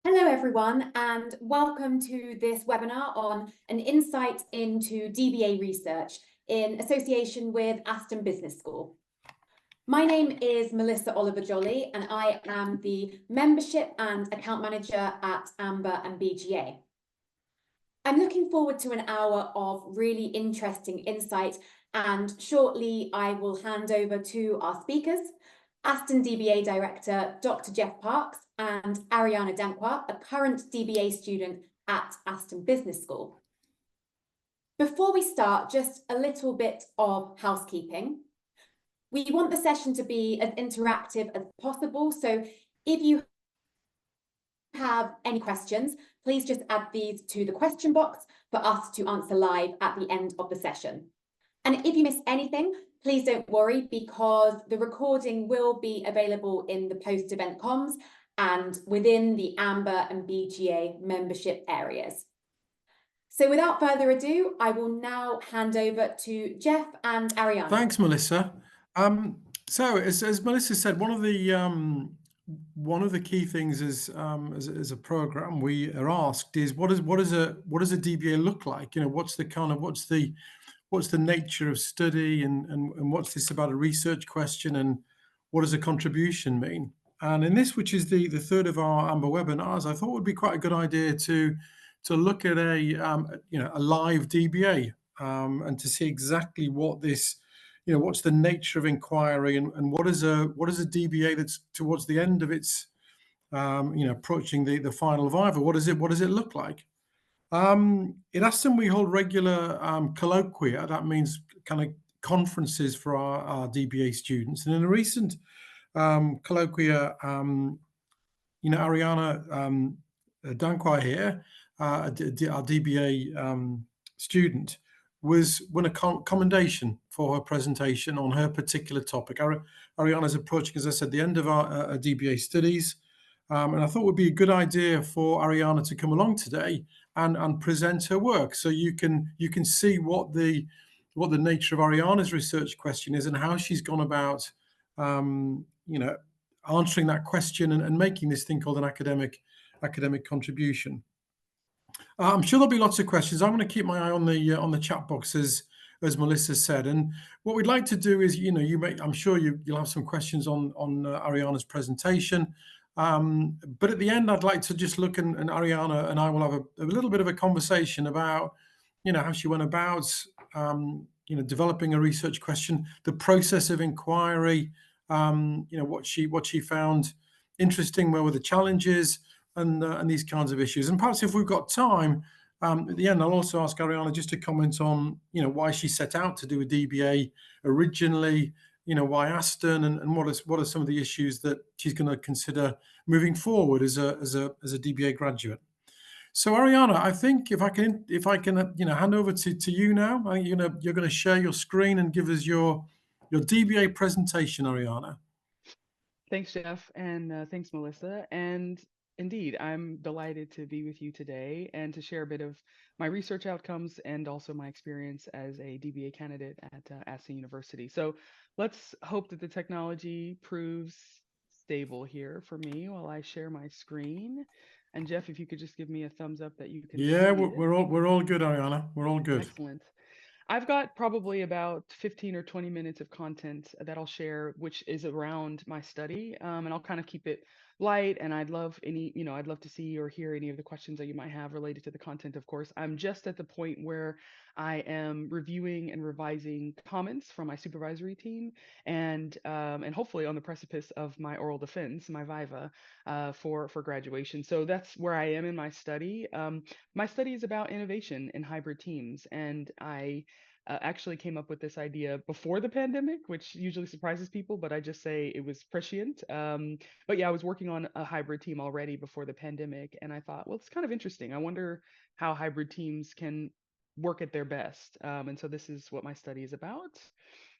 Hello everyone, and welcome to this webinar on an insight into DBA research in association with Aston Business School. My name is Melissa Oliver-Jolly, and I am the Membership and Account Manager at Amber and BGA. I'm looking forward to an hour of really interesting insight, and shortly I will hand over to our speakers, Aston DBA Director, Dr. Geoff Parks, and Ariana Danquah, a current DBA student at Aston Business School. Before we start, just a little bit of housekeeping. We want the session to be as interactive as possible, so if you have any questions, please just add these to the question box for us to answer live at the end of the session. And if you miss anything, please don't worry, because the recording will be available in the post-event comms and within the Amber and BGA membership areas. So without further ado, I will now hand over to Geoff and Ariana. Thanks, Melissa. So as Melissa said, one of the key things is as a program we are asked is what does a DBA look like? What's the nature of study and what's this about a research question, and what does a contribution mean? And in this, which is the third of our Amber webinars, I thought it would be quite a good idea to look at a live DBA and to see exactly what this, what's the nature of inquiry, and what is a DBA that's towards the end of its approaching the final viva. What does it look like? In Aston, we hold regular colloquia. That means kind of conferences for our DBA students. And in a recent colloquia, Ariana Danquah here, our DBA student, won a commendation for her presentation on her particular topic. Ariana's approaching, as I said, the end of our DBA studies. And I thought it would be a good idea for Ariana to come along today and present her work, so you can see what the nature of Ariana's research question is and how she's gone about answering that question and making this thing called an academic contribution. I'm sure there'll be lots of questions. I'm going to keep my eye on the chat box as Melissa said, and what we'd like to do is, I'm sure you'll have some questions on Ariana's presentation. But at the end, I'd like to just look, and Ariana and I will have a little bit of a conversation about, how she went about, developing a research question, the process of inquiry, what she found interesting, where were the challenges, and these kinds of issues. And perhaps if we've got time, at the end, I'll also ask Ariana just to comment on, why she set out to do a DBA originally, why Aston, and what are some of the issues that she's going to consider moving forward as a DBA graduate. So Ariana, I think if I can hand over to you now. I think you're going to share your screen and give us your DBA presentation, Ariana. Thanks, Geoff, and thanks, Melissa. And indeed, I'm delighted to be with you today and to share a bit of my research outcomes and also my experience as a DBA candidate at Aston University. So let's hope that the technology proves stable here for me while I share my screen. And Geoff, if you could just give me a thumbs up that you can see it. we're all good, Ariana. We're all good. Excellent. I've got probably about 15 or 20 minutes of content that I'll share, which is around my study. And I'll kind of keep it light. And I'd love to see or hear any of the questions that you might have related to the content, of course. I'm just at the point where I am reviewing and revising comments from my supervisory team, and hopefully on the precipice of my oral defense, my viva, for graduation. So that's where I am in my study. My study is about innovation in hybrid teams, and I actually came up with this idea before the pandemic, which usually surprises people, but I just say it was prescient. But yeah, I was working on a hybrid team already before the pandemic, and I thought, well, it's kind of interesting. I wonder how hybrid teams can work at their best. And so this is what my study is about.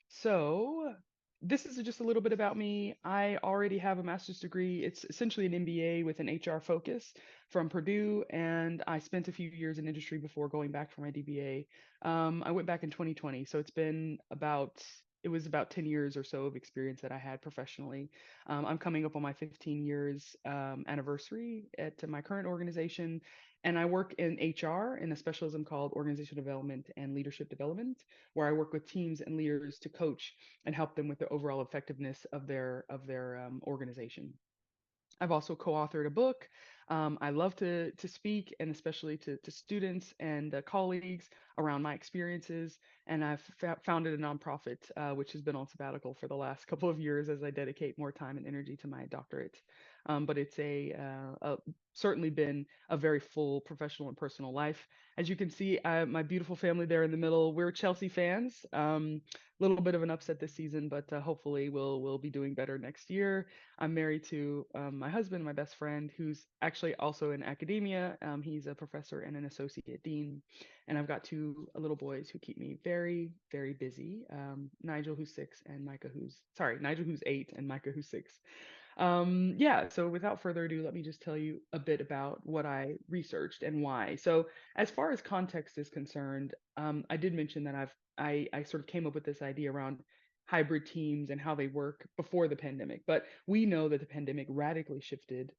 So this is just a little bit about me. I already have a master's degree. It's essentially an MBA with an HR focus from Purdue, and I spent a few years in industry before going back for my DBA. I went back in 2020, so it's been about it was about 10 years or so of experience that I had professionally. I'm coming up on my 15 years anniversary at my current organization, and I work in HR in a specialism called organizational development and leadership development, where I work with teams and leaders to coach and help them with the overall effectiveness of their organization. I've also co-authored a book. I love to speak, and especially to students and colleagues around my experiences. And I've founded a nonprofit, which has been on sabbatical for the last couple of years as I dedicate more time and energy to my doctorate. But it's certainly been a very full professional and personal life. As you can see, my beautiful family there in the middle, we're Chelsea fans. Little bit of an upset this season, but hopefully we'll be doing better next year. I'm married to my husband, my best friend, who's actually also in academia. He's a professor and an associate dean. And I've got two little boys who keep me very, very busy. Nigel, who's 6, and Nigel, who's 8, and Micah, who's 6. Yeah, so without further ado, let me just tell you a bit about what I researched and why. So, as far as context is concerned, I did mention that I sort of came up with this idea around hybrid teams and how they work before the pandemic. But we know that the pandemic radically shifted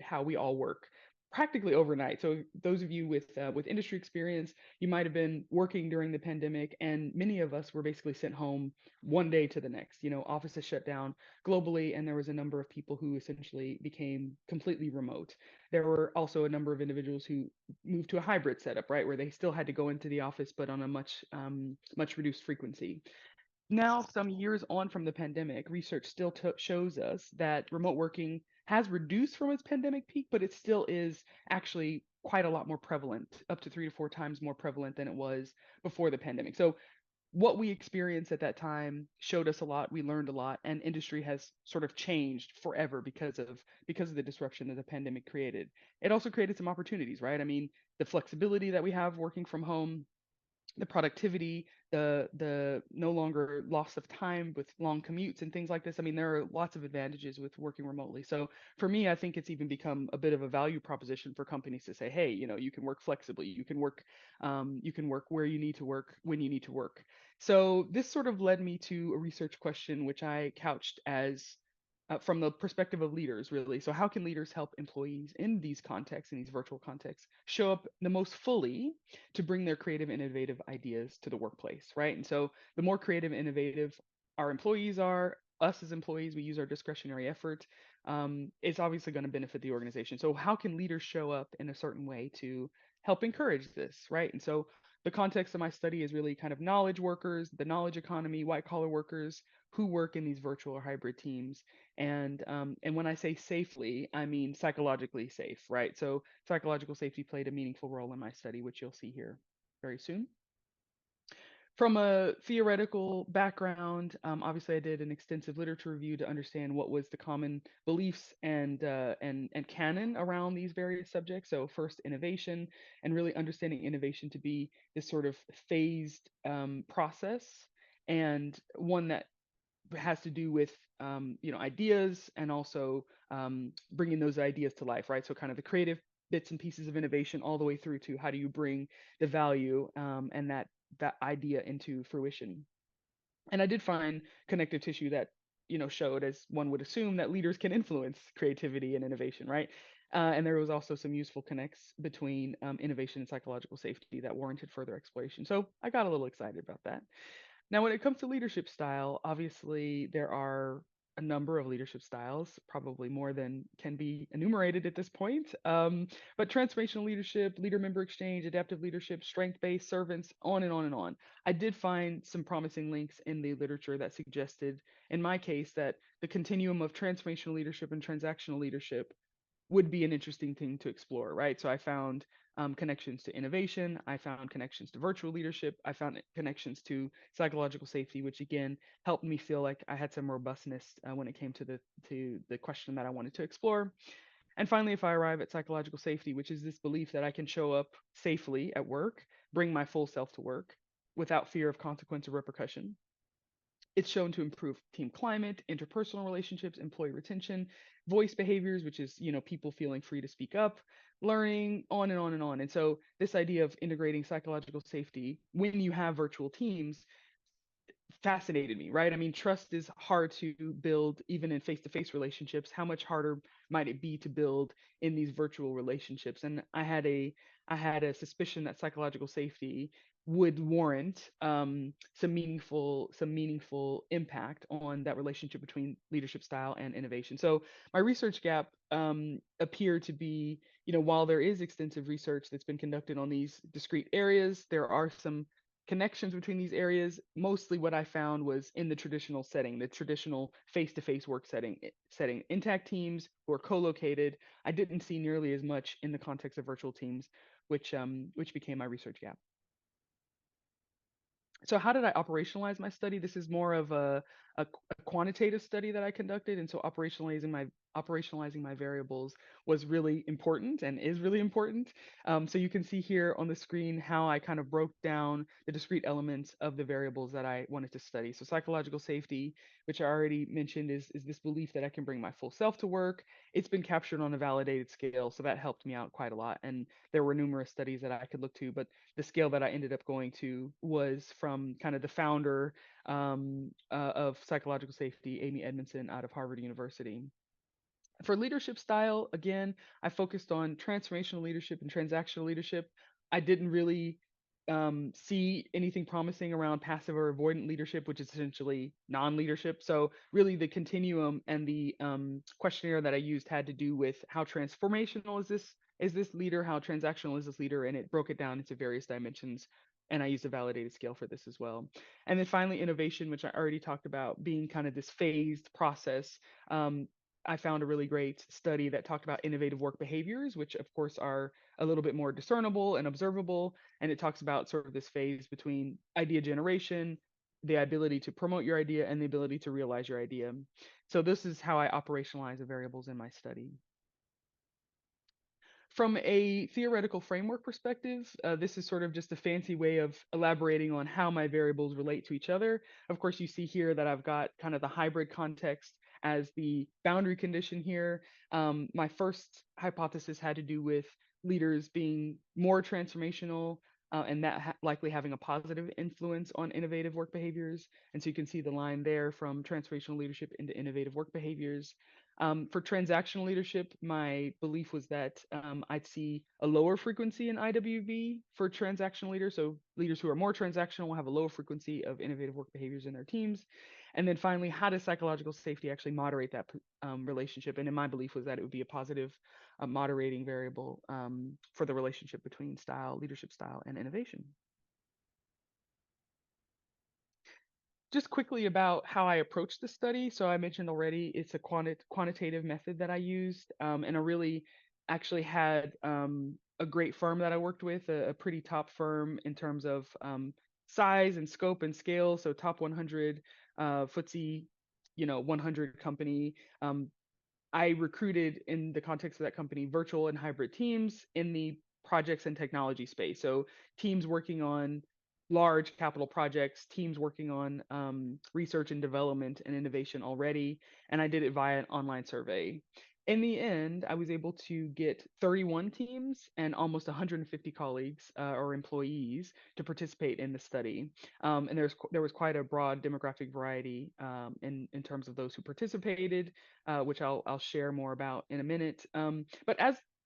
how we all work practically overnight. So those of you with industry experience, you might have been working during the pandemic, and many of us were basically sent home one day to the next. You know, offices shut down globally, and there was a number of people who essentially became completely remote. There were also a number of individuals who moved to a hybrid setup, right, where they still had to go into the office, but on a much reduced frequency. Now, some years on from the pandemic, research still shows us that remote working has reduced from its pandemic peak, but it still is actually quite a lot more prevalent, up to 3 to 4 times more prevalent than it was before the pandemic. So what we experienced at that time showed us a lot. We learned a lot, and industry has sort of changed forever because of the disruption that the pandemic created. It also created some opportunities, right? I mean, the flexibility that we have working from home, the productivity, the no longer loss of time with long commutes and things like this. I mean, there are lots of advantages with working remotely. So for me, I think it's even become a bit of a value proposition for companies to say, hey, you can work flexibly, you can work where you need to work when you need to work. So this sort of led me to a research question, which I couched as from the perspective of leaders, really. So, how can leaders help employees in these contexts, in these virtual contexts, show up the most fully to bring their creative, innovative ideas to the workplace, right? And so, the more creative, innovative our employees are, us as employees, we use our discretionary effort. It's obviously going to benefit the organization. So, how can leaders show up in a certain way to help encourage this, right? And so, the context of my study is really kind of knowledge workers, the knowledge economy, white collar workers who work in these virtual or hybrid teams. And when I say safely, I mean psychologically safe, right? So psychological safety played a meaningful role in my study, which you'll see here very soon. From a theoretical background, obviously I did an extensive literature review to understand what was the common beliefs and canon around these various subjects. So first, innovation, and really understanding innovation to be this sort of phased process, and one that has to do with ideas, and also bringing those ideas to life, right? So kind of the creative bits and pieces of innovation all the way through to how do you bring the value and that idea into fruition. And I did find connective tissue that showed, as one would assume, that leaders can influence creativity and innovation, right? And there was also some useful connects between innovation and psychological safety that warranted further exploration. So I got a little excited about that. Now, when it comes to leadership style, obviously there are a number of leadership styles, probably more than can be enumerated at this point. But transformational leadership, leader member exchange, adaptive leadership, strength based, servants, on and on and on. I did find some promising links in the literature that suggested, in my case, that the continuum of transformational leadership and transactional leadership would be an interesting thing to explore, right? So I found connections to innovation. I found connections to virtual leadership. I found connections to psychological safety, which again helped me feel like I had some robustness when it came to the question that I wanted to explore. And finally, if I arrive at psychological safety, which is this belief that I can show up safely at work, bring my full self to work without fear of consequence or repercussion. It's shown to improve team climate, interpersonal relationships, employee retention, voice behaviors, which is, people feeling free to speak up, learning, on and on and on. And so this idea of integrating psychological safety when you have virtual teams fascinated me, right? I mean, trust is hard to build even in face-to-face relationships. How much harder might it be to build in these virtual relationships? And I had a suspicion that psychological safety would warrant some meaningful impact on that relationship between leadership style and innovation. So my research gap appeared to be, while there is extensive research that's been conducted on these discrete areas, there are some connections between these areas. Mostly what I found was in the traditional setting, the traditional face-to-face work setting, intact teams who are co-located. I didn't see nearly as much in the context of virtual teams, which became my research gap. So how did I operationalize my study? This is more of a quantitative study that I conducted, and so operationalizing my variables was really important and is really important. So you can see here on the screen how I kind of broke down the discrete elements of the variables that I wanted to study. So psychological safety, which I already mentioned, is this belief that I can bring my full self to work. It's been captured on a validated scale, so that helped me out quite a lot. And there were numerous studies that I could look to, but the scale that I ended up going to was from kind of the founder of psychological safety, Amy Edmondson, out of Harvard University. For leadership style, again, I focused on transformational leadership and transactional leadership. I didn't really see anything promising around passive or avoidant leadership, which is essentially non-leadership. So really the continuum and the questionnaire that I used had to do with how transformational is this leader, how transactional is this leader, and it broke it down into various dimensions. And I used a validated scale for this as well. And then finally, innovation, which I already talked about, being kind of this phased process. I found a really great study that talked about innovative work behaviors, which of course are a little bit more discernible and observable. And it talks about sort of this phase between idea generation, the ability to promote your idea, and the ability to realize your idea. So this is how I operationalize the variables in my study. From a theoretical framework perspective, this is sort of just a fancy way of elaborating on how my variables relate to each other. Of course, you see here that I've got kind of the hybrid context as the boundary condition here. My first hypothesis had to do with leaders being more transformational, and that likely having a positive influence on innovative work behaviors. And so you can see the line there from transformational leadership into innovative work behaviors. For transactional leadership, my belief was that I'd see a lower frequency in IWB for transactional leaders. So leaders who are more transactional will have a lower frequency of innovative work behaviors in their teams. And then finally, how does psychological safety actually moderate that relationship? And in my belief was that it would be a positive moderating variable for the relationship between leadership style, and innovation. Just quickly about how I approached the study. So I mentioned already, it's a quantitative method that I used, and I really actually had a great firm that I worked with, a pretty top firm in terms of size and scope and scale. So top 100 FTSE, 100 company. I recruited in the context of that company virtual and hybrid teams in the projects and technology space. So teams working on large capital projects, teams working on research and development and innovation already. And I did it via an online survey. In the end, I was able to get 31 teams and almost 150 colleagues or employees to participate in the study. And there was quite a broad demographic variety in terms of those who participated, which I'll share more about in a minute. But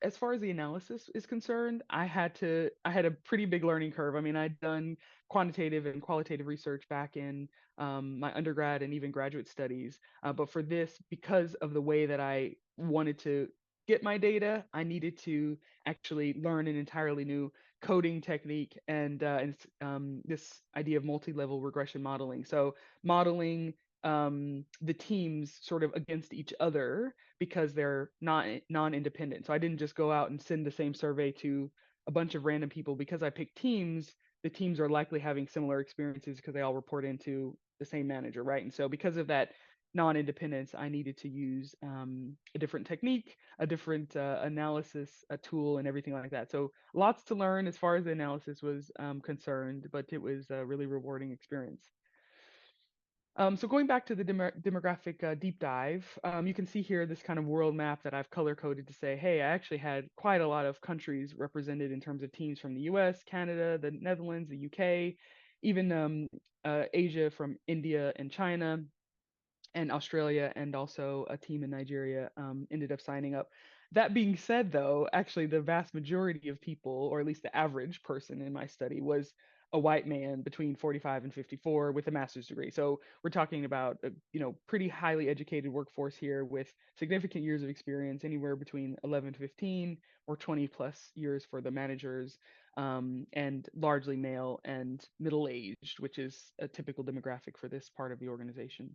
as far as the analysis is concerned, I had a pretty big learning curve. I mean, I'd done quantitative and qualitative research back in my undergrad and even graduate studies. But for this, because of the way that I wanted to get my data, I needed to actually learn an entirely new coding technique and this idea of multi-level regression modeling. So modeling the teams sort of against each other because they're not non-independent. So I didn't just go out and send the same survey to a bunch of random people. Because I picked teams, the teams are likely having similar experiences because they all report into the same manager, right? And so because of that non-independence, I needed to use a different technique, a different analysis, a tool, and everything like that. So lots to learn as far as the analysis was concerned, but it was a really rewarding experience. So going back to the demographic deep dive, you can see here this kind of world map that I've color coded to say, hey, I actually had quite a lot of countries represented in terms of teams from the US, Canada, the Netherlands, the UK. even Asia, from India and China and Australia, and also a team in Nigeria ended up signing up. That being said, though, actually the vast majority of people, or at least the average person in my study, was a white man between 45 and 54 with a master's degree. So we're talking about a pretty highly educated workforce here with significant years of experience, anywhere between 11 to 15 or 20 plus years for the managers, and largely male and middle aged, which is a typical demographic for this part of the organization.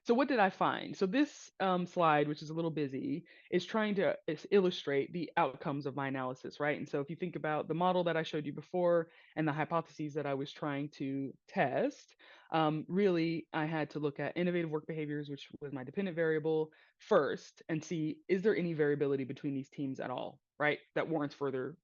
So what did I find? So this slide, which is a little busy, is trying to illustrate the outcomes of my analysis, right? And so if you think about the model that I showed you before and the hypotheses that I was trying to test, really I had to look at innovative work behaviors, which was my dependent variable, first, and see, is there any variability between these teams at all, right? That warrants further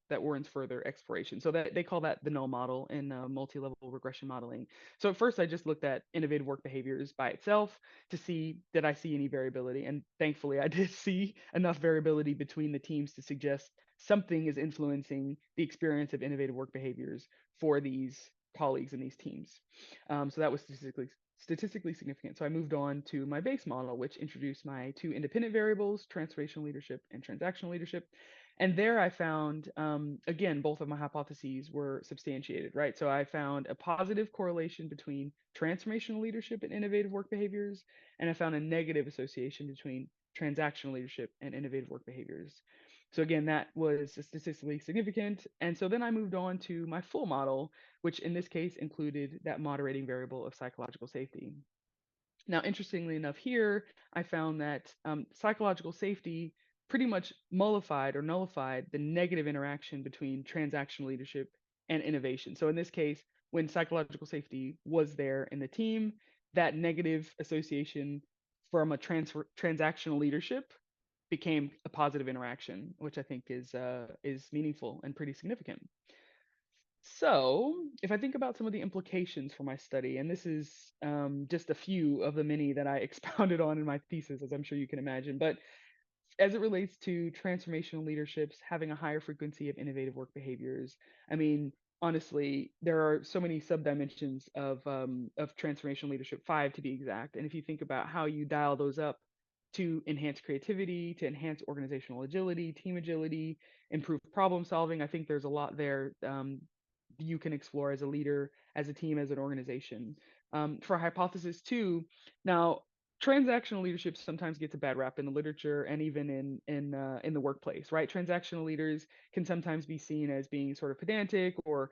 exploration. So that they call that the null model in multi-level regression modeling. So at first I just looked at innovative work behaviors by itself to see, did I see any variability? And thankfully, I did see enough variability between the teams to suggest something is influencing the experience of innovative work behaviors for these colleagues in these teams. So that was statistically significant. So I moved on to my base model, which introduced my two independent variables, transformational leadership and transactional leadership. And there I found, again, both of my hypotheses were substantiated, right? So I found a positive correlation between transformational leadership and innovative work behaviors, and I found a negative association between transactional leadership and innovative work behaviors. So again, that was statistically significant. And so then I moved on to my full model, which in this case included that moderating variable of psychological safety. Now, interestingly enough, here I found that psychological safety pretty much mollified or nullified the negative interaction between transactional leadership and innovation. So in this case, when psychological safety was there in the team, that negative association from a transactional leadership became a positive interaction, which I think is meaningful and pretty significant. So, if I think about some of the implications for my study, and this is just a few of the many that I expounded on in my thesis, as I'm sure you can imagine, but as it relates to transformational leaderships having a higher frequency of innovative work behaviors, I mean, honestly, there are so many subdimensions of transformational leadership, 5 to be exact. And if you think about how you dial those up to enhance creativity, to enhance organizational agility, team agility, improve problem solving, I think there's a lot there you can explore as a leader, as a team, as an organization. For hypothesis 2, now transactional leadership sometimes gets a bad rap in the literature and even in the workplace, right? Transactional leaders can sometimes be seen as being sort of pedantic or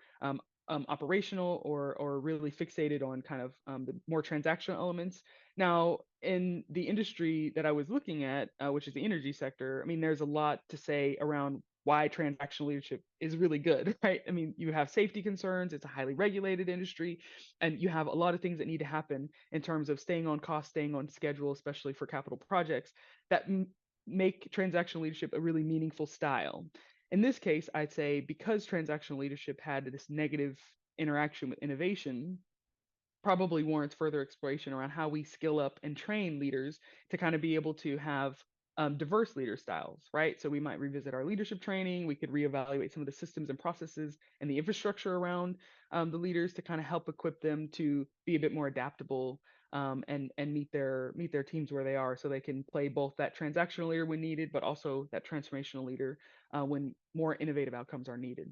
operational or really fixated on kind of the more transactional elements. Now, in the industry that I was looking at, which is the energy sector, I mean, there's a lot to say around why transactional leadership is really good, right? I mean, you have safety concerns, it's a highly regulated industry, and you have a lot of things that need to happen in terms of staying on cost, staying on schedule, especially for capital projects that make transactional leadership a really meaningful style. In this case, I'd say because transactional leadership had this negative interaction with innovation, probably warrants further exploration around how we skill up and train leaders to kind of be able to have diverse leader styles, right? So we might revisit our leadership training. We could reevaluate some of the systems and processes and the infrastructure around the leaders to kind of help equip them to be a bit more adaptable and meet their teams where they are, so they can play both that transactional leader when needed, but also that transformational leader when more innovative outcomes are needed.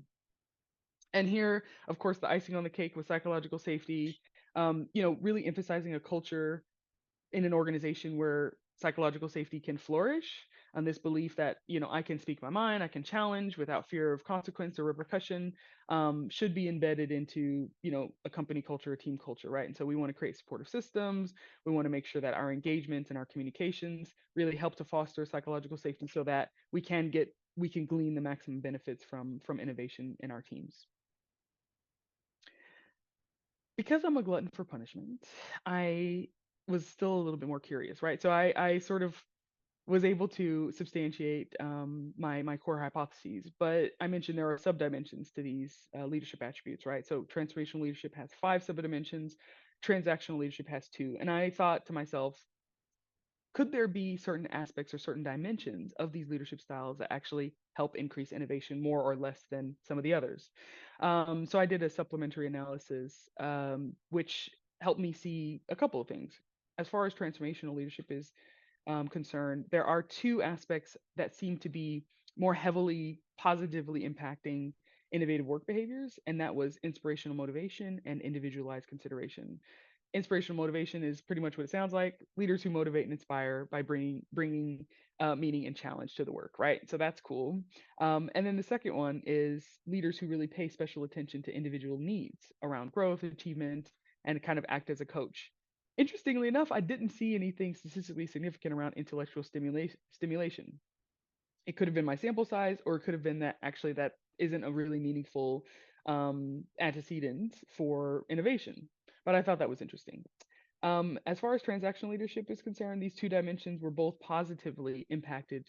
And here, of course, the icing on the cake was psychological safety. Really emphasizing a culture in an organization where psychological safety can flourish, and this belief that I can speak my mind, I can challenge without fear of consequence or repercussion, should be embedded into a company culture, a team culture, right? And so we want to create supportive systems. We want to make sure that our engagements and our communications really help to foster psychological safety, so that we can glean the maximum benefits from innovation in our teams. Because I'm a glutton for punishment, I was still a little bit more curious, right? So I sort of was able to substantiate my core hypotheses, but I mentioned there are subdimensions to these leadership attributes, right? So transformational leadership has 5 subdimensions, transactional leadership has 2, and I thought to myself, could there be certain aspects or certain dimensions of these leadership styles that actually help increase innovation more or less than some of the others? So I did a supplementary analysis, which helped me see a couple of things. As far as transformational leadership is concerned, there are two aspects that seem to be more heavily positively impacting innovative work behaviors, and that was inspirational motivation and individualized consideration. Inspirational motivation is pretty much what it sounds like: leaders who motivate and inspire by bringing meaning and challenge to the work, right? So that's cool. And then the second one is leaders who really pay special attention to individual needs around growth, achievement, and kind of act as a coach. Interestingly enough, I didn't see anything statistically significant around intellectual stimulation. It could have been my sample size, or it could have been that actually that isn't a really meaningful antecedent for innovation. But I thought that was interesting. As far as transactional leadership is concerned, these two dimensions were both positively impacted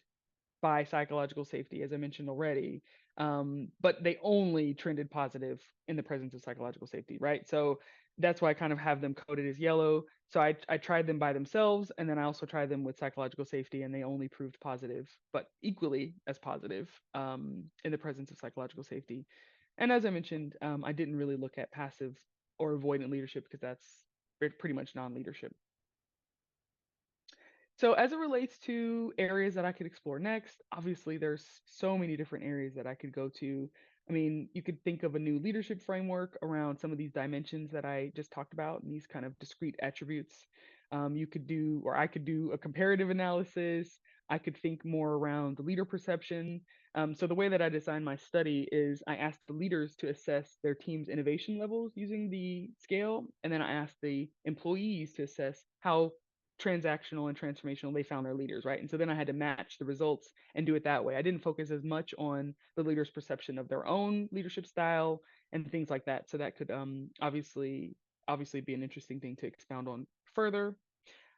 by psychological safety, as I mentioned already. But they only trended positive in the presence of psychological safety, right? So that's why I kind of have them coded as yellow. So I tried them by themselves, and then I also tried them with psychological safety, and they only proved positive, but equally as positive in the presence of psychological safety. And as I mentioned, I didn't really look at passive or avoidant leadership because that's pretty much non-leadership. So as it relates to areas that I could explore next, obviously there's so many different areas that I could go to. I mean, you could think of a new leadership framework around some of these dimensions that I just talked about and these kind of discrete attributes. You could do, or I could do, a comparative analysis. I could think more around the leader perception. So the way that I designed my study is I asked the leaders to assess their team's innovation levels using the scale, and then I asked the employees to assess how transactional and transformational they found their leaders, right? And so then I had to match the results and do it that way. I didn't focus as much on the leader's perception of their own leadership style and things like that. So that could obviously be an interesting thing to expound on further.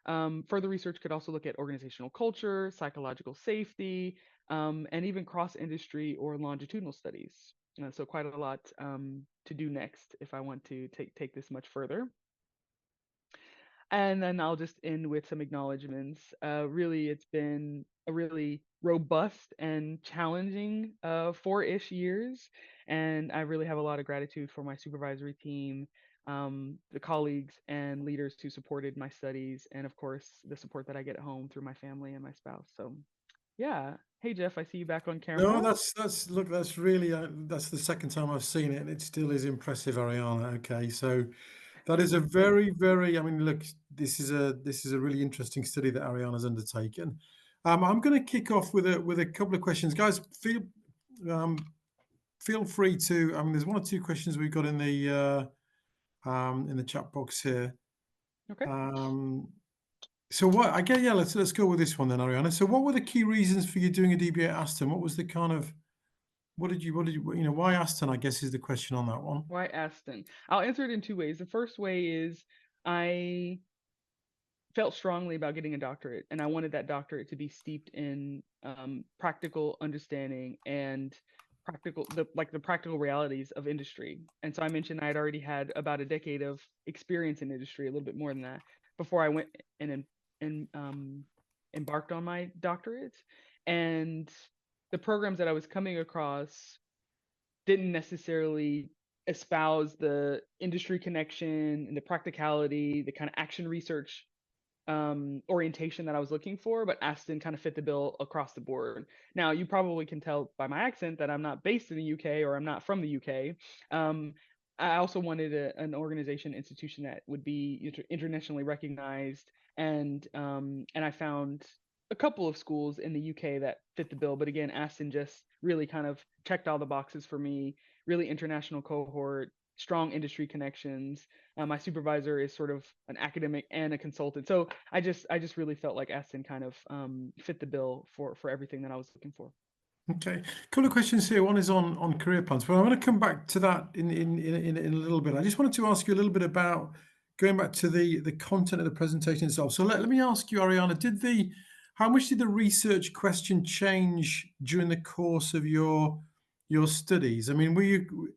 Further research could also look at organizational culture, psychological safety, and even cross-industry or longitudinal studies. So quite a lot to do next if I want to take this much further. And then I'll just end with some acknowledgments. Really, it's been a really robust and challenging 4-ish years. And I really have a lot of gratitude for my supervisory team, the colleagues and leaders who supported my studies, and of course, the support that I get at home through my family and my spouse. So, yeah. Hey, Geoff, I see you back on No, camera. look, that's really that's the second time I've seen it, and it still is impressive, Ariana. Okay, so that is a very, very. I mean, look, this is a really interesting study that Ariana's undertaken. I'm going to kick off with a couple of questions, guys. Feel free to. I mean, there's one or two questions we've got in the chat box here. Okay. So what? I get, yeah. Let's go with this one then, Ariana. So, what were the key reasons for you doing a DBA at Aston? What was the kind of what did you why Aston, I guess, is the question on that one. Why Aston? I'll answer it in two ways. The first way is I felt strongly about getting a doctorate, and I wanted that doctorate to be steeped in practical understanding and the practical realities of industry. And so I mentioned I had already had about a decade of experience in industry, a little bit more than that, before I went and embarked on my doctorate. And the programs that I was coming across didn't necessarily espouse the industry connection and the practicality, the kind of action research orientation that I was looking for, but Aston kind of fit the bill across the board. Now, you probably can tell by my accent that I'm not based in the UK, or I'm not from the UK. I also wanted an organization, institution that would be internationally recognized, and I found a couple of schools in the UK that fit the bill. But again, Aston just really kind of checked all the boxes for me. Really international cohort, strong industry connections. My supervisor is sort of an academic and a consultant, so I just really felt like Aston kind of fit the bill for everything that I was looking for. Okay, a couple of questions here. One is on career plans, but I'm going to come back to that in a little bit. I just wanted to ask you a little bit about going back to the content of the presentation itself. So let me ask you, Ariana, how much did the research question change during the course of your studies? I mean, were you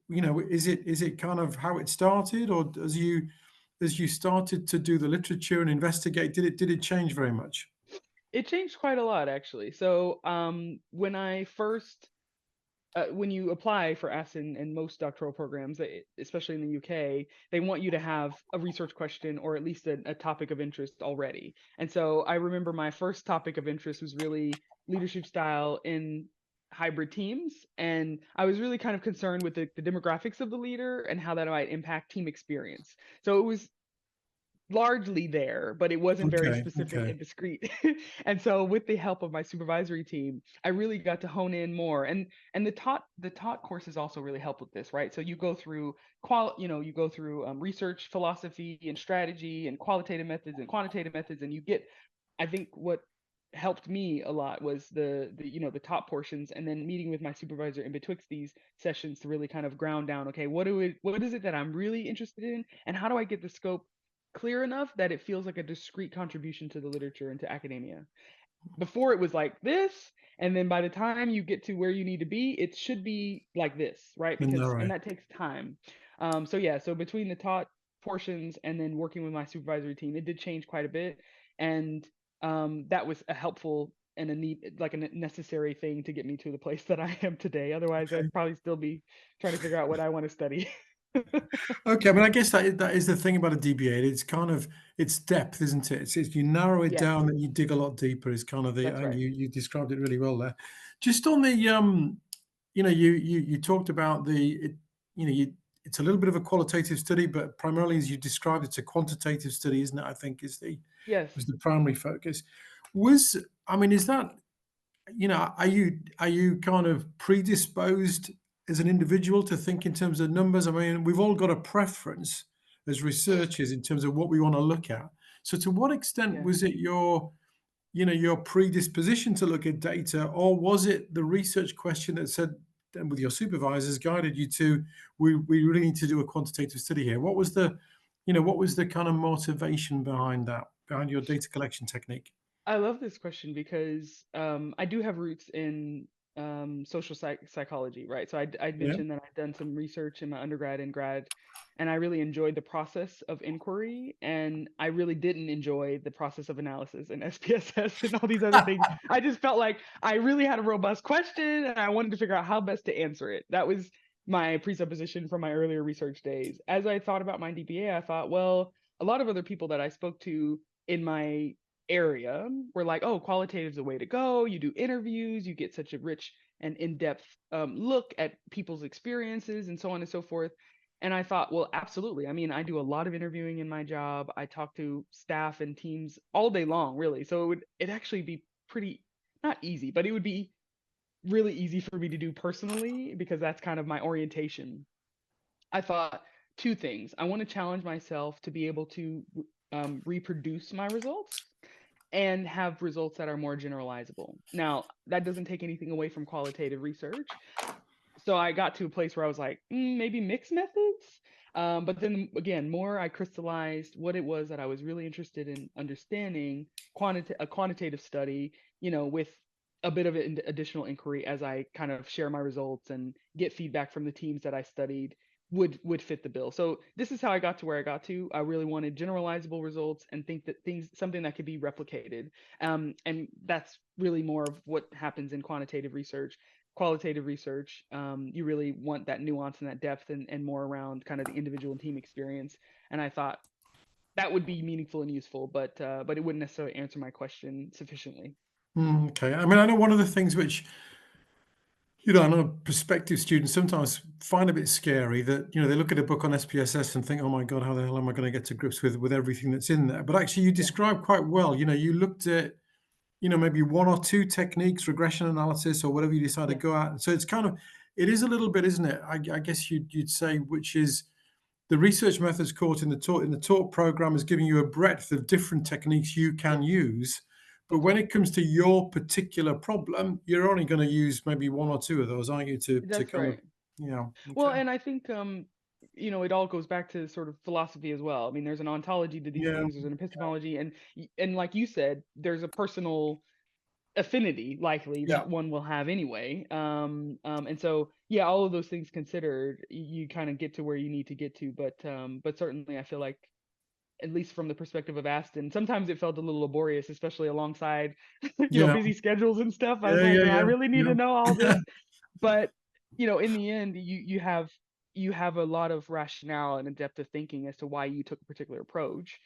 is it kind of how it started, or as you started to do the literature and investigate, did it change very much? It changed quite a lot, actually. So when I first when you apply for ASIN and most doctoral programs, especially in the UK, they want you to have a research question or at least a topic of interest already. And so I remember my first topic of interest was really leadership style in hybrid teams. And I was really kind of concerned with the demographics of the leader and how that might impact team experience. So it was largely there, but it wasn't very Okay, specific okay. and discrete. And so with the help of my supervisory team, I really got to hone in more. And the taught courses also really help with this, right? So you go through you go through research philosophy and strategy and qualitative methods and quantitative methods, and you get, I think what helped me a lot was the top portions, and then meeting with my supervisor in betwixt these sessions to really kind of ground down, okay, what is it that I'm really interested in, and how do I get the scope clear enough that it feels like a discrete contribution to the literature and to academia. Before it was like this, and then by the time you get to where you need to be, it should be like this, right? All And right. that takes time. So yeah, so between the taught portions and then working with my supervisory team, it did change quite a bit, and that was a helpful and a need, like a necessary thing to get me to the place that I am today. Otherwise, Okay. I'd probably still be trying to figure out what I want to study. Okay, I mean, I guess that is the thing about a DBA. It's kind of it's depth, isn't it? It's you narrow it Yes, down, then you dig a lot deeper. Is kind of the. I that's think right. you described it really well there. Just on the you talked about it's a little bit of a qualitative study, but primarily as you described, it's a quantitative study, isn't it? I think Yes. was the primary focus. Was I mean, is that are you kind of predisposed as an individual to think in terms of numbers? I mean, we've all got a preference as researchers in terms of what we want to look at. So to what extent Yeah. was it your predisposition to look at data, or was it the research question that said, and with your supervisors guided you to, we really need to do a quantitative study here? What was the kind of motivation behind that, behind your data collection technique? I love this question because I do have roots in social psychology, right? So I'd Yeah. mentioned that I'd done some research in my undergrad and grad, and I really enjoyed the process of inquiry, and I really didn't enjoy the process of analysis and SPSS and all these other things. I just felt like I really had a robust question, and I wanted to figure out how best to answer it. That was my presupposition from my earlier research days. As I thought about my DBA, I thought, well, a lot of other people that I spoke to in my area were like, oh, qualitative is the way to go. You do interviews, you get such a rich and in-depth look at people's experiences and so on and so forth. And I thought, well, absolutely. I mean, I do a lot of interviewing in my job. I talk to staff and teams all day long, really. So it actually be pretty, not easy, but it would be really easy for me to do personally because that's kind of my orientation. I thought two things. I want to challenge myself to be able to reproduce my results and have results that are more generalizable. Now, that doesn't take anything away from qualitative research. So I got to a place where I was like, maybe mixed methods. But then again, more I crystallized what it was that I was really interested in understanding, a quantitative study, with a bit of an additional inquiry as I kind of share my results and get feedback from the teams that I studied would fit the bill. So this is how I got to where I got to. I really wanted generalizable results and think that something that could be replicated. And that's really more of what happens in quantitative research. Qualitative research, you really want that nuance and that depth and more around kind of the individual and team experience. And I thought that would be meaningful and useful, but it wouldn't necessarily answer my question sufficiently. Okay. I mean, I know one of the things which I know prospective students sometimes find a bit scary that, they look at a book on SPSS and think, oh my God, how the hell am I going to get to grips with everything that's in there? But actually, you Yeah, described quite well, you looked at, maybe one or two techniques, regression analysis, or whatever you decide to yeah, go at. So it is a little bit, isn't it? I guess you'd say, which is the research methods course in the taught program is giving you a breadth of different techniques you yeah, can use. But that's when right. it comes to your particular problem, you're only going to use maybe one or two of those, aren't you? To That's kind of, right. Well, okay. and I think it all goes back to sort of philosophy as well. I mean, there's an ontology to these Yeah, things, there's an epistemology, and like you said, there's a personal affinity likely yeah. that one will have anyway. And so yeah, all of those things considered, you kind of get to where you need to get to. But certainly, I feel like at least from the perspective of Aston, sometimes it felt a little laborious, especially alongside, Yeah, busy schedules and stuff. I was yeah, like, yeah, do I yeah, really need yeah. to know all this? But, in the end, you have a lot of rationale and a depth of thinking as to why you took a particular approach,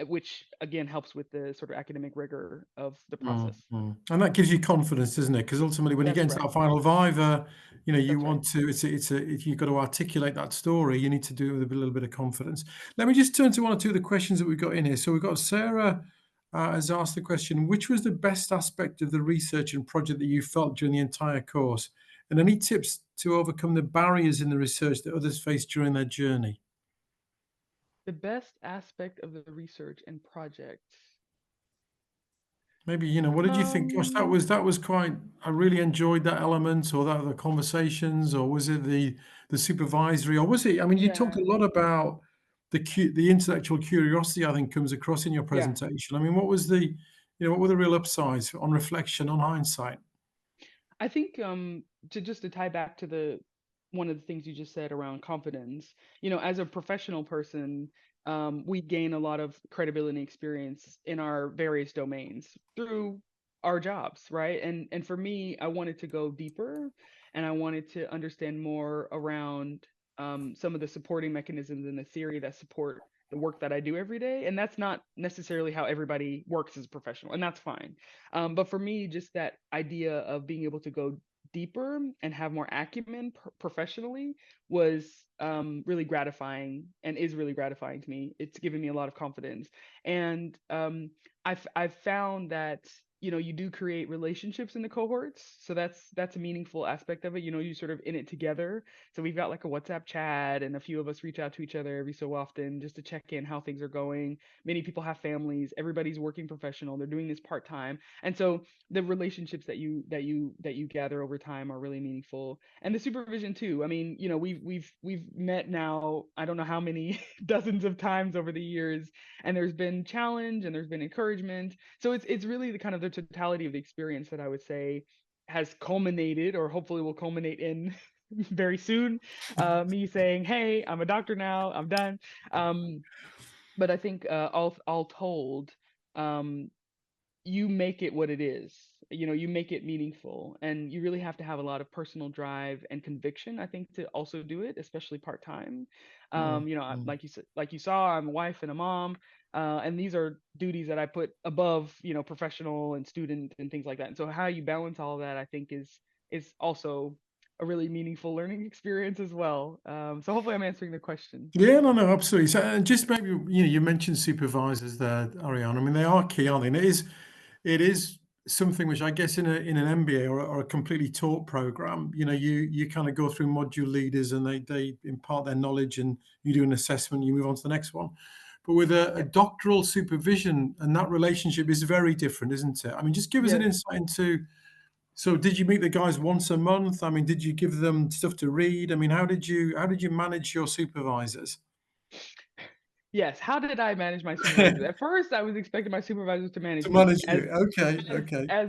which again helps with the sort of academic rigor of the Mm, process. mm. And that gives you confidence, doesn't it? Because ultimately, when you get That's into right. that final viva, you That's right. want to. If you've got to articulate that story, you need to do it with a little bit of confidence. Let me just turn to one or two of the questions that we've got in here. So we've got Sarah has asked the question: which was the best aspect of the research and project that you felt during the entire course? And any tips to overcome the barriers in the research that others face during their journey? The best aspect of the research and project. Maybe, what did you think? Gosh, that Um, was quite. I really enjoyed that element, or that the conversations, or was it the supervisory, or was it? I mean, you talk a yeah, lot about the intellectual curiosity. I think comes across in your yeah. presentation. I mean, what were the real upsides on reflection, on hindsight? I think to tie back to the one of the things you just said around confidence, as a professional person, we gain a lot of credibility and experience in our various domains through our jobs, right? And for me, I wanted to go deeper, and I wanted to understand more around some of the supporting mechanisms in the theory that support the work that I do every day. And that's not necessarily how everybody works as a professional, and that's fine. But for me, just that idea of being able to go deeper and have more acumen professionally was really gratifying, and is really gratifying to me. It's given me a lot of confidence. And I've found that you do create relationships in the cohorts, so that's a meaningful aspect of it. You sort of in it together. So we've got like a WhatsApp chat, and a few of us reach out to each other every so often just to check in how things are going. Many people have families, everybody's working professional, they're doing this part-time, and so the relationships that you gather over time are really meaningful. And the supervision too. I mean, we've met now, I don't know how many dozens of times over the years, and there's been challenge and there's been encouragement. So it's really the kind of the totality of the experience that I would say has culminated, or hopefully will culminate in very soon, me saying, hey, I'm a doctor now, I'm done. um, but I think all told, um, you make it what it is. You make it meaningful, and you really have to have a lot of personal drive and conviction, I think, to also do it, especially part time. Mm, mm. Like you said, like you saw, I'm a wife and a mom, and these are duties that I put above, professional and student and things like that. And so how you balance all of that, I think, is also a really meaningful learning experience as well. So hopefully I'm answering the question. Yeah, no, no, absolutely. So, and just maybe, you mentioned supervisors there, Ariana. I mean, they are key, aren't they? And it is something which I guess in an MBA or a completely taught program, you kind of go through module leaders, and they impart their knowledge, and you do an assessment, you move on to the next one. But with a Yep. doctoral supervision, and that relationship is very different, isn't it? I mean, just give us an Yes. insight into. So did you meet the guys once a month? I mean, did you give them stuff to read? I mean, how did you manage your supervisors? Yes. How did I manage my supervisors? At first, I was expecting my supervisors to manage To me, manage you. Okay, as okay. as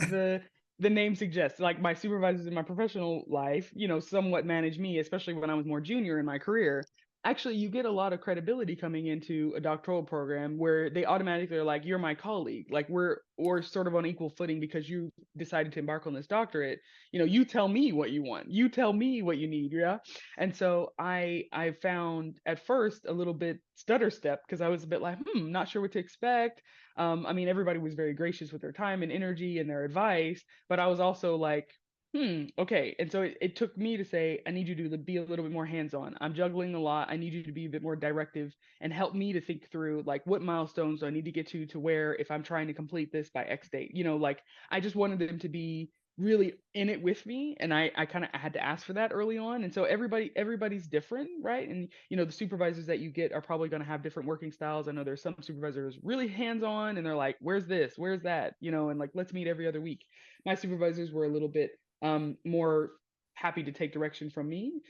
the name suggests. Like my supervisors in my professional life, somewhat manage me, especially when I was more junior in my career. Actually, you get a lot of credibility coming into a doctoral program where they automatically are like, "You're my colleague. Like we're sort of on equal footing because you decided to embark on this doctorate. You tell me what you want. You tell me what you need." Yeah. And so I found at first a little bit stutter step, because I was a bit like, not sure what to expect. I mean, everybody was very gracious with their time and energy and their advice, but I was also like, okay. And so it took me to say, I need you to be a little bit more hands-on. I'm juggling a lot. I need you to be a bit more directive and help me to think through, like, what milestones do I need to get to where, if I'm trying to complete this by X date, like I just wanted them to be really in it with me, and I kind of had to ask for that early on. And so everybody's different, right? And the supervisors that you get are probably going to have different working styles. I know there's some supervisors really hands-on, and they're like, where's this, where's that, and like, let's meet every other week. My supervisors were a little bit more happy to take direction from me.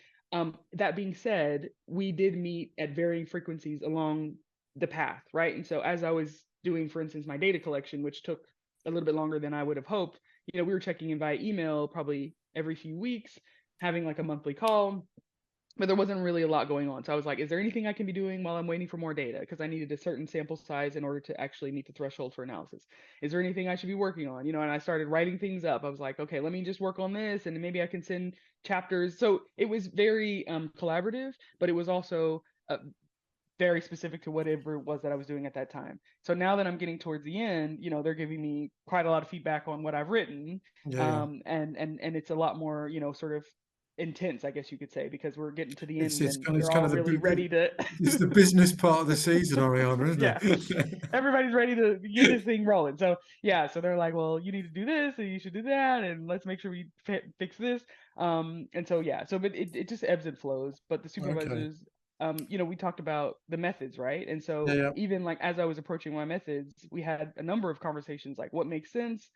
That being said, we did meet at varying frequencies along the path, right? And so as I was doing, for instance, my data collection, which took a little bit longer than I would have hoped, we were checking in via email probably every few weeks, having like a monthly call. but there wasn't really a lot going on. So I was like, is there anything I can be doing while I'm waiting for more data? Because I needed a certain sample size in order to actually meet the threshold for analysis. Is there anything I should be working on? You know, and I started writing things up. I was like, okay, let me just work on this, and maybe I can send chapters. So it was very collaborative, but it was also very specific to whatever it was that I was doing at that time. So now that I'm getting towards the end, you know, they're giving me quite a lot of feedback on what I've written. Yeah. And it's a lot more, you know, sort of intense, I guess you could say, because we're getting to the It's end it's and kind of it's they're kind all of really ready to it's the business part of the season, Ariana, isn't yeah. it? Everybody's ready to get this thing rolling. So yeah, so they're like, well, you need to do this and you should do that, and let's make sure we fix this. And so yeah, so but it just ebbs and flows. But the Okay. supervisors, you know, we talked about the methods, right? And Yeah, so yeah. even like as I was approaching my methods, we had a number of conversations like what makes sense,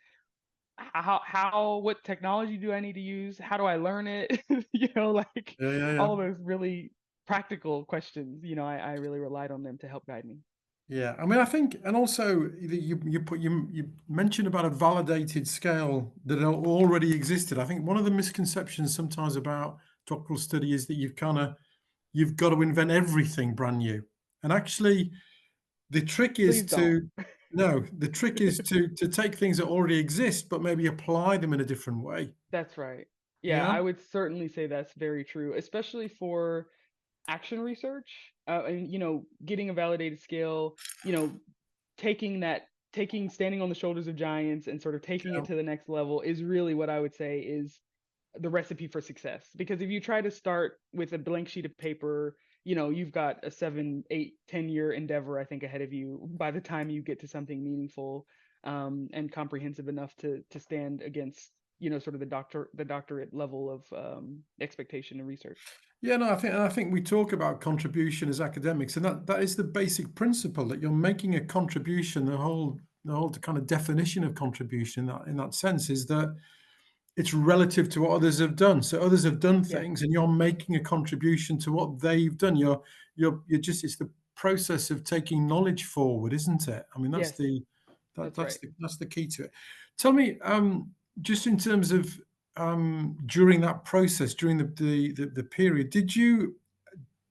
what technology do I need to use, how do I learn it, you know, like Yeah, yeah, yeah. all those really practical questions. You know, I really relied on them to help guide me. Yeah, I mean, I think, and also you mentioned about a validated scale that already existed. I think one of the misconceptions sometimes about doctoral study is that you've got to invent everything brand new. And actually, the trick is Please don't. to no, the trick is to take things that already exist, but maybe apply them in a different way. That's right. Yeah, Yeah, I would certainly say that's very true, especially for action research. And you know, getting a validated scale, you know, taking that, standing on the shoulders of giants and sort of taking yeah, it to the next level is really what I would say is the recipe for success. Because if you try to start with a blank sheet of paper, you know, you've got a 7, 8, 10 year endeavor, I think, ahead of you by the time you get to something meaningful and comprehensive enough to stand against, you know, sort of the doctorate level of expectation and research. yeah. No, I think we talk about contribution as academics, and that is the basic principle that you're making a contribution. The whole kind of definition of contribution in that sense is that it's relative to what others have done. So others have done Yeah, things, and you're making a contribution to what they've done. You're just it's the process of taking knowledge forward, isn't it? I mean, that's yes, the that that's that's right. the that's the key to it. Tell me, just in terms of during that process, during the period, did you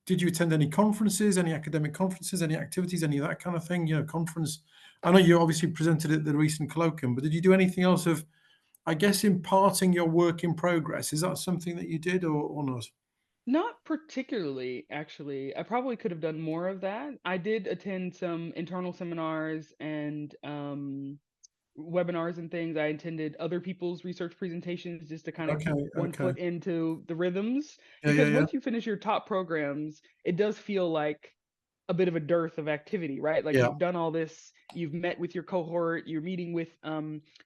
attend any conferences, any academic conferences, any activities, any of that kind of thing? You know, conference. I know you obviously presented at the recent colloquium, but did you do anything else of, I guess, imparting your work in progress? Is that something that you did or not? Not particularly, actually. I probably could have done more of that. I did attend some internal seminars and webinars and things. I attended other people's research presentations just to kind of Okay, keep one okay. foot into the rhythms. Yeah, yeah, Because yeah. once you finish your top programs, it does feel like a bit of a dearth of activity, right? Like Yeah, you've done all this, you've met with your cohort, you're meeting with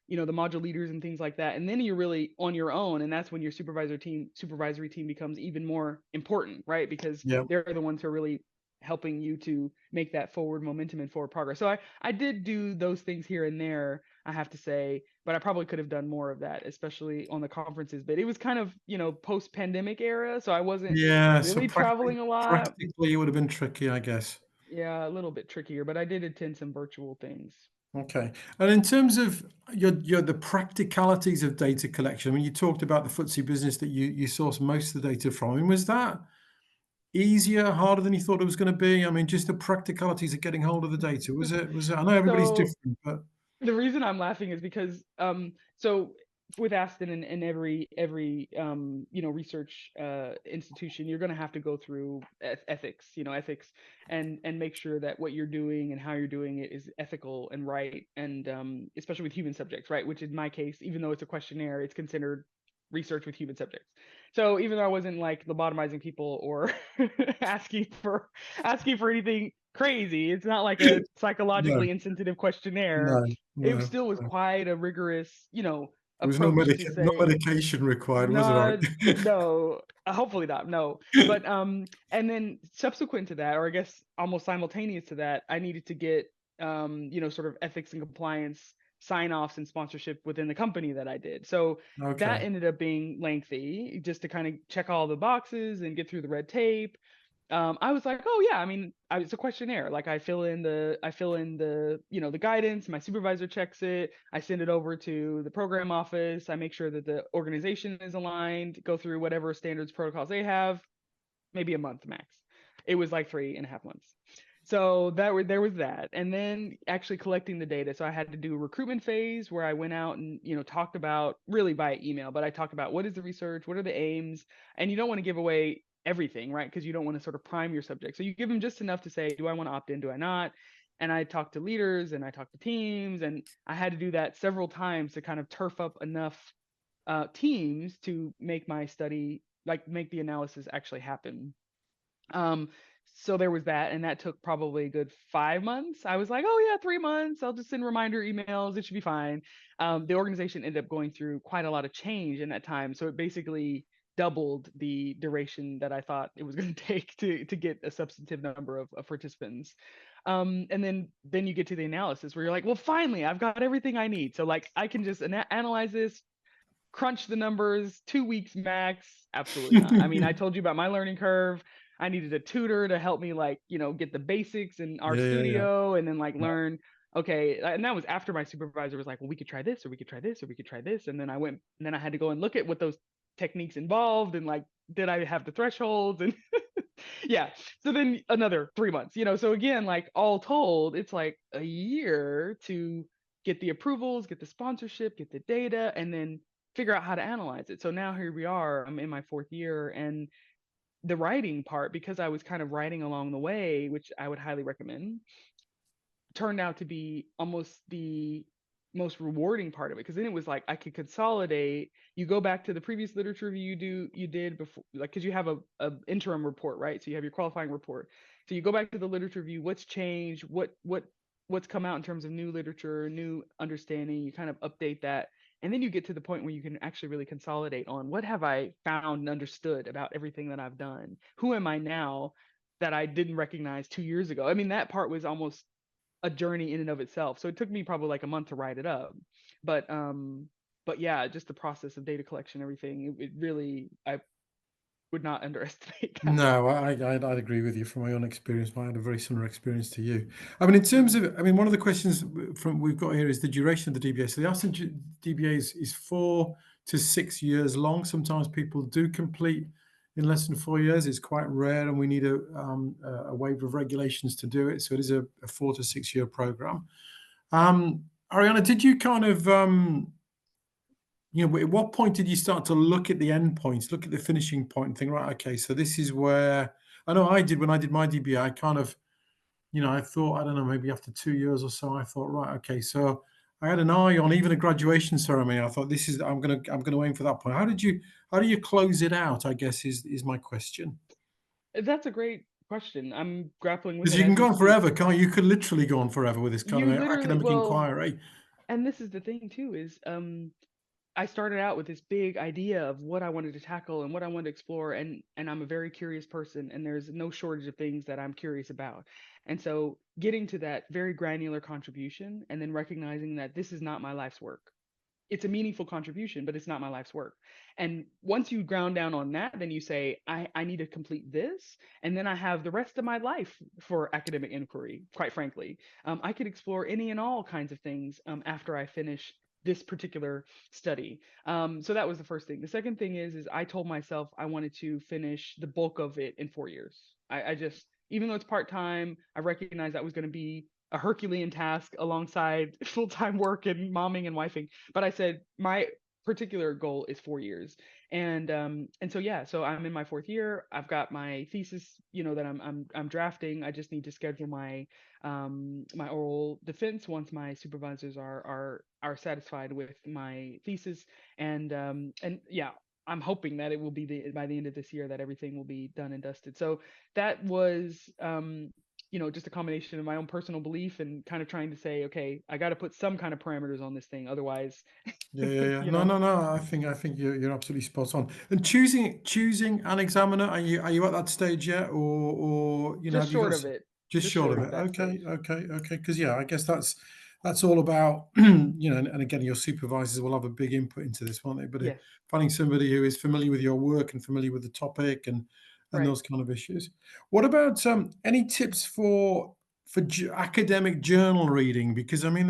you know, the module leaders and things like that. And then you're really on your own. And that's when your supervisory team becomes even more important, right? Because yeah. they're the ones who are really helping you to make that forward momentum and forward progress. So I did do those things here and there, I have to say, but I probably could have done more of that, especially on the conferences. But it was kind of, you know, post-pandemic era, so I wasn't Yeah, so really traveling a lot. practically it would have been tricky, I guess. Yeah, a little bit trickier, but I did attend some virtual things. Okay. And in terms of your the practicalities of data collection, I mean, you talked about the FTSE business that you source most of the data from. I mean, was that easier, harder than you thought it was going to be? I mean, just the practicalities of getting hold of the data. Was it? I know everybody's So different, but the reason I'm laughing is because so with Aston and every you know, research institution, you're going to have to go through ethics, you know, ethics, and make sure that what you're doing and how you're doing it is ethical and right, and especially with human subjects, right? Which in my case, even though it's a questionnaire, it's considered research with human subjects. So even though I wasn't like lobotomizing people or asking for anything crazy, it's not like a no, psychologically insensitive questionnaire. no, It no, still was no. quite a rigorous, you know, There was no approach to no say medication required, was it? All no, right. no, hopefully not, no. But and then subsequent to that, or I guess almost simultaneous to that, I needed to get you know, sort of ethics and compliance sign-offs and sponsorship within the company that I did. So that Okay. ended up being lengthy just to kind of check all the boxes and get through the red tape. I was like, oh yeah, I mean, it's a questionnaire. Like I fill in the, you know, the guidance. My supervisor checks it. I send it over to the program office. I make sure that the organization is aligned. Go through whatever standards protocols they have. maybe a month max. It was like 3.5 months. So there was that, and then actually collecting the data. So I had to do a recruitment phase where I went out and talked about, really by email, but I talked about what is the research, what are the aims, and you don't want to give away everything, right? Because you don't want to sort of prime your subject. So you give them just enough to say, do I want to opt in? Do I not? And I talked to leaders and I talked to teams, and I had to do that several times to kind of turf up enough teams to make my study, like make the analysis actually happen. Um, so there was that, and that took probably a good 5 months. I was like, oh yeah, 3 months. I'll just send reminder emails. It should be fine. The organization ended up going through quite a lot of change in that time. So it basically doubled the duration that I thought it was going to take to get a substantive number of participants. And then you get to the analysis where you're like, well, finally, I've got everything I need. So like I can just analyze this, crunch the numbers, 2 weeks max. Absolutely not. I mean, I told you about my learning curve. I needed a tutor to help me get the basics in our Yeah. studio, and then Yeah. learn. Okay, and that was after my supervisor was like, well, we could try this, or we could try this, or we could try this. And then I had to go and look at what those techniques involved, and did I have the thresholds? And yeah. So then another 3 months, so again, all told, it's like a year to get the approvals, get the sponsorship, get the data, and then figure out how to analyze it. So now here we are, I'm in my 4th year, and the writing part, because I was kind of writing along the way, which I would highly recommend, turned out to be almost the most rewarding part of it, because then it was like I could consolidate. You go back to the previous literature review you did before, because you have a interim report, right? So you have your qualifying report. So you go back to the literature review, what's changed, what's come out in terms of new literature, new understanding. You kind of update that, and then you get to the point where you can actually really consolidate on what have I found and understood about everything that I've done. Who am I now that I didn't recognize 2 years ago? I mean, that part was almost a journey in and of itself. So it took me probably like a month to write it up. But yeah, just the process of data collection, everything, it really, I would not underestimate that. No, I'd agree with you from my own experience. I had a very similar experience to you. I mean, in terms Mhm. of, I mean, one of the questions from we've got here is the duration of the DBA. So the Aston DBA is 4 to 6 years long. Sometimes people do complete in less than 4 years. It's quite rare, and we need a waiver of regulations to do it. So it is a 4 to 6 year program. Ariana, did you kind of at what point did you start to look at the end points, look at the finishing point and think, right, okay, so this is where, I know I did when I did my DBA, I kind of, I thought, I don't know, maybe after 2 years or so, I thought, right, okay, so I had an eye on even a graduation ceremony. I thought I'm gonna aim for that point. How do you close it out, I guess is my question. That's a great question. I'm grappling with Because it you can as we go on speak. forever, can't you? You could literally go on forever with this kind You of literally, academic well, inquiry. and this is the thing too, is I started out with this big idea of what I wanted to tackle and what I wanted to explore, and I'm a very curious person, and there's no shortage of things that I'm curious about. And so getting to that very granular contribution, and then recognizing that this is not my life's work. It's a meaningful contribution, but it's not my life's work. And once you ground down on that, then you say, I need to complete this. And then I have the rest of my life for academic inquiry, quite frankly. I could explore any and all kinds of things after I finish this particular study. So that was the first thing. The second thing is I told myself I wanted to finish the bulk of it in 4 years. I just, even though it's part-time, I recognized that was going to be a Herculean task alongside full-time work and momming and wifing. But I said my particular goal is 4 years. And so yeah, so I'm in my 4th year. I've got my thesis, that I'm drafting. I just need to schedule my my oral defense once my supervisors are satisfied with my thesis. And yeah, I'm hoping that it will be by the end of this year that everything will be done and dusted. So that was just a combination of my own personal belief and kind of trying to say, okay, I got to put some kind of parameters on this thing, otherwise, Yeah. you No, know, no, no. I think you're absolutely spot on. And choosing an examiner, are you at that stage yet, or just have you got short of it, just just short short of of it? that Okay, stage. okay. Because yeah, I guess that's all about and again, your supervisors will have a big input into this, won't they? But Yes, finding somebody who is familiar with your work and familiar with the topic and right. those kind of issues. What about any tips for academic journal reading? Because I mean,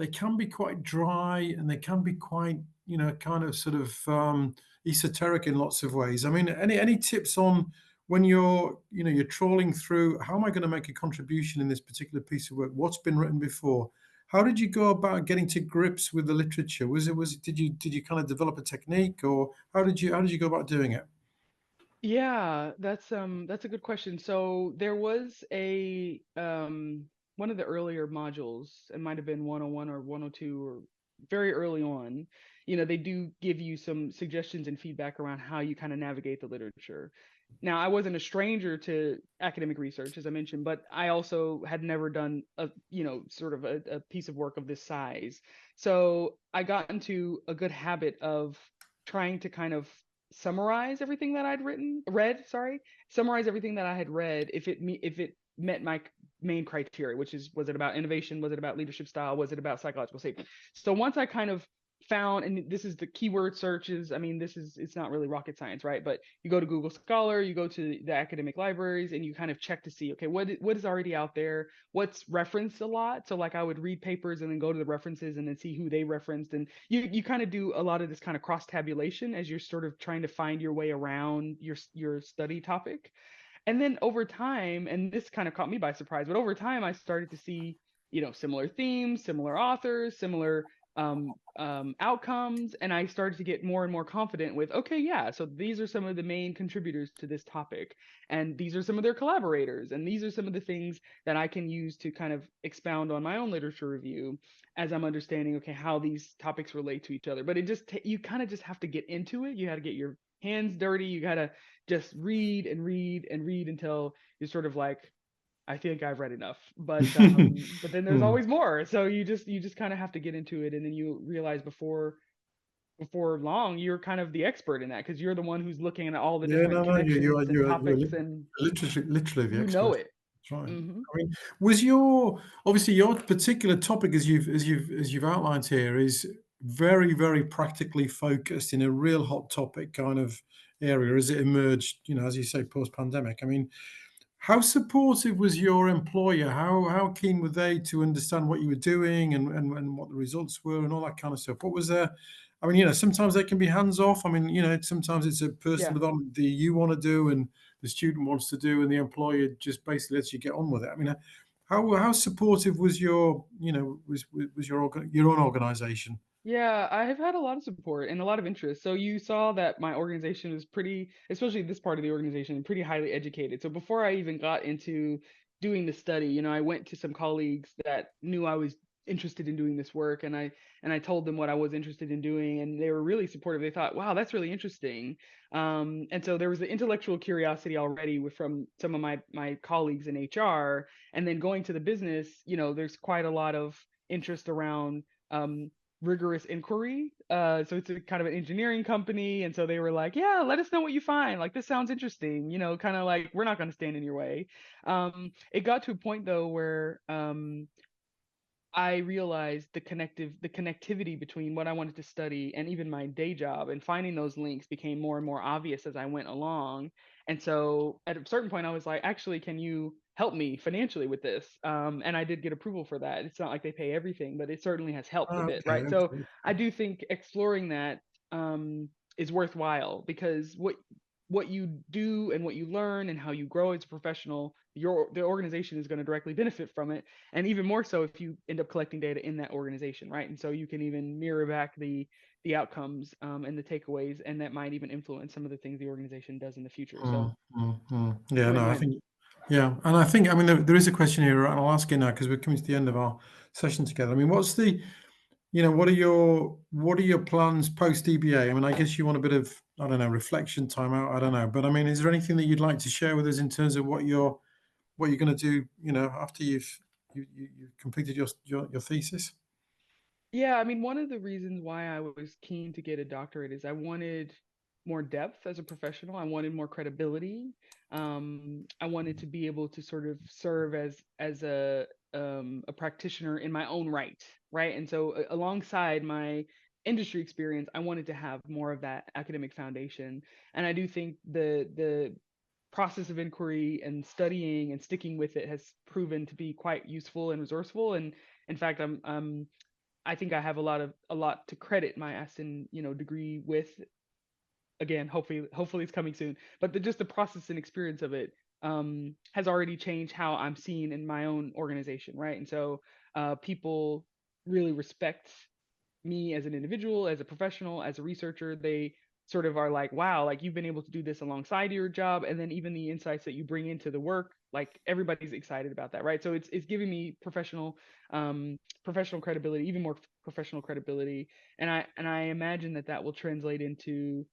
they can be quite dry, and they can be quite, kind of sort of esoteric in lots of ways. I mean, any tips on when you're trawling through, how am I going to make a contribution in this particular piece of work? What's been written before? How did you go about getting to grips with the literature? Did you kind of develop a technique, or how did you go about doing it? Yeah, that's a good question. So there was a one of the earlier modules, it might have been 101 or 102 or very early on, they do give you some suggestions and feedback around how you kind of navigate the literature. Now, I wasn't a stranger to academic research, as I mentioned, but I also had never done sort of a piece of work of this size. So I got into a good habit of trying to kind of summarize everything that summarize everything that I had read if it met my main criteria, which is, was it about innovation, was it about leadership style, was it about psychological safety? So once I kind of found, and this is the keyword searches, I mean, it's not really rocket science, right? But you go to Google Scholar, you go to the academic libraries, and you kind of check to see, okay, what is already out there, what's referenced a lot. So like I would read papers and then go to the references and then see who they referenced, and you kind of do a lot of this kind of cross tabulation as you're sort of trying to find your way around your study topic. And then over time, and this kind of caught me by surprise, but over time I started to see, similar themes, similar authors, similar outcomes, and I started to get more and more confident with, okay, yeah, so these are some of the main contributors to this topic, and these are some of their collaborators, and these are some of the things that I can use to kind of expound on my own literature review as I'm understanding, okay, how these topics relate to each other. But it just you kind of just have to get into it. You got to get your hands dirty. You got to just read and read and read until you're sort of like, I think I've read enough. But then there's Hmm. always more. So you just kind of have to get into it, and then you realize before long you're kind of the expert in that, because you're the one who's looking at all the Yeah, different no, no, connections and topics, and literally the you know expert. it. That's right. Hmm. I mean, obviously your particular topic, as you've outlined here, is very, very practically focused in a real hot topic kind of area as it emerged, as you say, post-pandemic. I mean, how supportive was your employer? How keen were they to understand what you were doing, and what the results were, and all that kind of stuff? What was their, I mean, sometimes they can be hands off. I mean, sometimes it's a personal Yeah. development that you want to do and the student wants to do, and the employer just basically lets you get on with it. I mean, how supportive was your own organization? Yeah, I have had a lot of support and a lot of interest. So you saw that my organization is pretty, especially this part of the organization, pretty highly educated. So before I even got into doing the study, I went to some colleagues that knew I was interested in doing this work, and I told them what I was interested in doing, and they were really supportive. They thought, "Wow, that's really interesting." And so there was the intellectual curiosity already from some of my colleagues in HR, and then going to the business, there's quite a lot of interest around um, rigorous inquiry. So it's a kind of an engineering company. And so they were like, yeah, let us know what you find. Like, this sounds interesting, kind of like, we're not going to stand in your way. It got to a point though where I realized the connectivity between what I wanted to study and even my day job, and finding those links became more and more obvious as I went along. And so at a certain point, I was like, actually, can you help me financially with this? And I did get approval for that. It's not like they pay everything, but it certainly has helped a Oh, bit, okay, right? So okay. I do think exploring that is worthwhile, because what you do and what you learn and how you grow as a professional, the organization is going to directly benefit from it, and even more so if you end up collecting data in that organization, right? And so you can even mirror back the outcomes and the takeaways, and that might even influence some of the things the organization does in the future. So Mm, mm, mm. Yeah, no, I win-win. think, yeah, and I think, I mean, there is a question here, and I'll ask it now because we're coming to the end of our session together. I mean, what are your plans post DBA? I mean, I guess you want a bit of, I don't know, reflection time out. I don't know, but I mean, is there anything that you'd like to share with us in terms of what you're going to do, after you've completed your thesis? Yeah, I mean, one of the reasons why I was keen to get a doctorate is I wanted more depth as a professional. I wanted more credibility. I wanted to be able to sort of serve as a practitioner in my own right, right? And so alongside my industry experience, I wanted to have more of that academic foundation. And I do think the process of inquiry and studying and sticking with it has proven to be quite useful and resourceful. And in fact, I'm I think I have a lot to credit my Aston, degree with. Again, hopefully it's coming soon. But just the process and experience of it has already changed how I'm seen in my own organization, right? And so people really respect me as an individual, as a professional, as a researcher. They sort of are like, wow, like you've been able to do this alongside your job, and then even the insights that you bring into the work, like everybody's excited about that, right? So it's giving me professional credibility, even more professional credibility, and I imagine that will translate into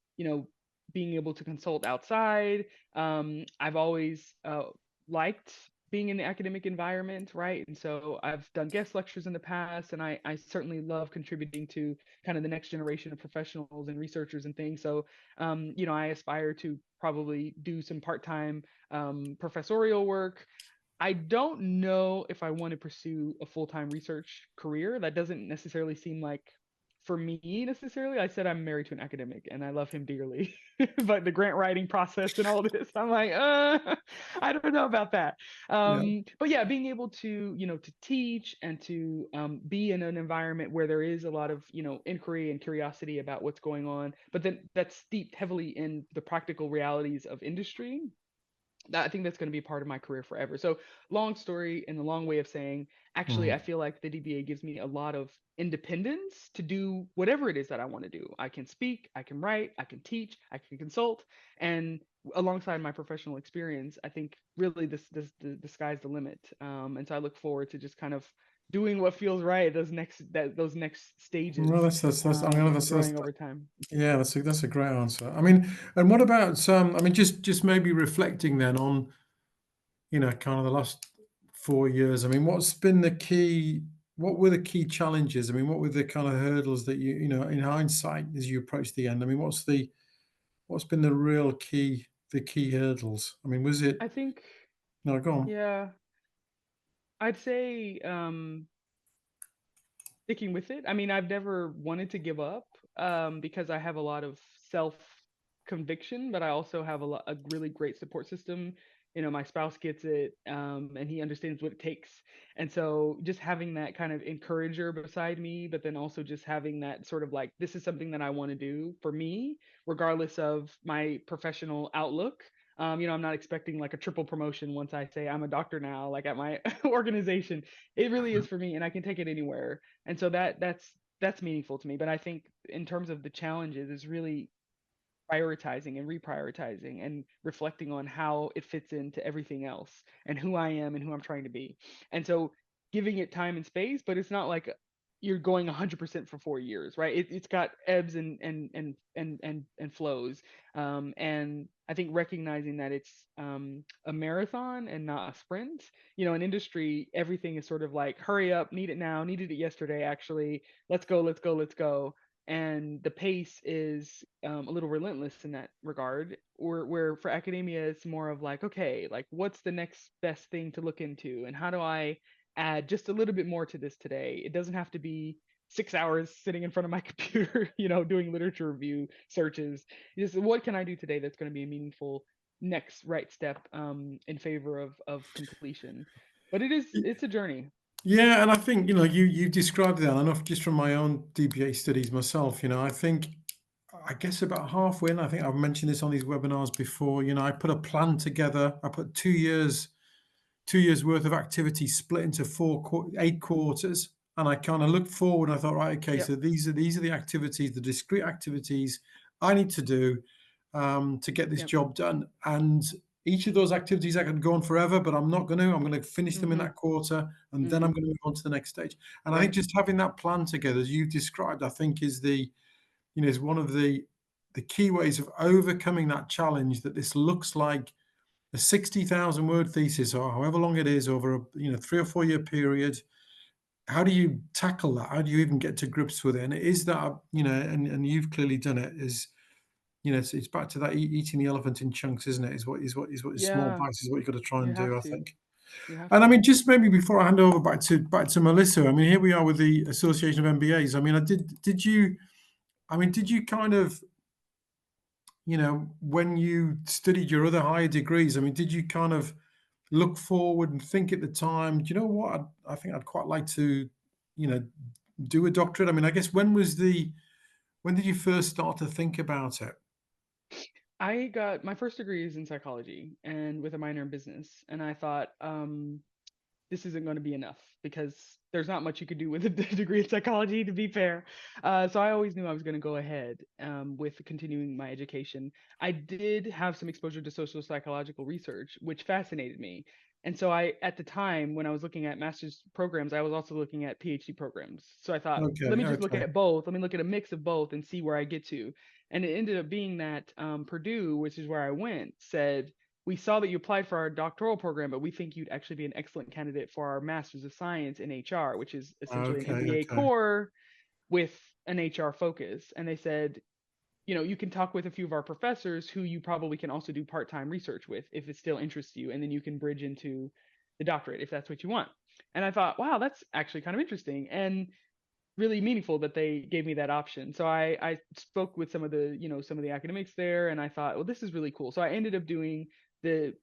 being able to consult outside. I've always liked being in the academic environment, right? And so I've done guest lectures in the past, and I certainly love contributing to kind of the next generation of professionals and researchers and things. So, I aspire to probably do some part-time professorial work. I don't know if I want to pursue a full-time research career. That doesn't necessarily seem like for me necessarily. I said I'm married to an academic and I love him dearly. But the grant writing process and all this, I'm like, I don't know about that. Yeah. But yeah, being able to, to teach and to be in an environment where there is a lot of, inquiry and curiosity about what's going on, but then that's steeped heavily in the practical realities of industry. I think that's going to be part of my career forever. So, long story and a long way of saying, actually, I feel like the DBA gives me a lot of independence to do whatever it is that I want to do. I can speak, I can write, I can teach, I can consult, and alongside my professional experience, I think really the sky's the limit. And so I look forward to just kind of doing what feels right those next stages, Well, that's I mean, and growing over time. yeah, that's a great answer. I mean, and what about I mean, just maybe reflecting then on, kind of the last 4 years. I mean, what were the key challenges? I mean, what were the kind of hurdles that in hindsight, as you approach the end? I mean, what's been the key hurdles? I mean, was it? I think, No, go on. yeah, I'd say sticking with it. I mean, I've never wanted to give up because I have a lot of self conviction, but I also have a really great support system. My spouse gets it, and he understands what it takes. And so just having that kind of encourager beside me, but then also just having that sort of like, this is something that I want to do for me, regardless of my professional outlook. I'm not expecting like a triple promotion once I say I'm a doctor now, like at my organization. It really is for me, and I can take it anywhere. And so that's meaningful to me. But I think in terms of the challenges is really prioritizing and reprioritizing and reflecting on how it fits into everything else and who I am and who I'm trying to be. And so giving it time and space, but it's not like you're going 100% for 4 years, right? It's got ebbs and flows. And I think recognizing that it's a marathon and not a sprint. In industry, everything is sort of like, hurry up, need it now, needed it yesterday, actually. Let's go, let's go, let's go. And the pace is a little relentless in that regard. Or where for academia, it's more of like, okay, like what's the next best thing to look into, and how do I add just a little bit more to this today? It doesn't have to be 6 hours sitting in front of my computer, doing literature review searches. Just what can I do today that's going to be a meaningful next right step in favor of completion. But it's a journey. Yeah, and I think you described that enough just from my own DBA studies myself. I guess about halfway in, I think I've mentioned this on these webinars before. I put a plan together. I put 2 years worth of activity split into 8 quarters, and I kind of looked forward. And I thought, right, okay, so these are the activities, the discrete activities I need to do to get this job done. And each of those activities I can go on forever, but I'm not going to. I'm going to finish them in that quarter, and then I'm going to move on to the next stage. And I think just having that plan together, as you've described, I think is is one of the key ways of overcoming that challenge. That this looks like a 60,000 word thesis, or however long it is, over a 3 or 4 year period. How do you tackle that? How do you even get to grips with it? And it is that and you've clearly done it. It's back to that eating the elephant in chunks, isn't it? Is what small bites is what you've got to try and do, I think. And I mean, just maybe before I hand over back to Melissa, I mean, here we are with the Association of MBAs. I mean, did you kind of, when you studied your other higher degrees, I mean, did you kind of look forward and think at the time, do you know what? I think I'd quite like to, do a doctorate? I mean, I guess when did you first start to think about it? I got my first degree is in psychology and with a minor in business. And I thought, this isn't going to be enough because there's not much you could do with a degree in psychology, to be fair. So I always knew I was going to go ahead with continuing my education. I did have some exposure to social psychological research, which fascinated me. And so at the time, when I was looking at master's programs, I was also looking at PhD programs. So I thought, let Okay, me just look okay. at both. Let me look at a mix of both and see where I get to. And it ended up being that Purdue, which is where I went, said, we saw that you applied for our doctoral program, but we think you'd actually be an excellent candidate for our Master's of Science in HR, which is essentially an Okay, MBA okay. core with an HR focus. And they said, you can talk with a few of our professors who you probably can also do part-time research with if it still interests you. And then you can bridge into the doctorate if that's what you want. And I thought, wow, that's actually kind of interesting. And really meaningful that they gave me that option. So I spoke with some of the academics there, and I thought, well, this is really cool. So I ended up doing the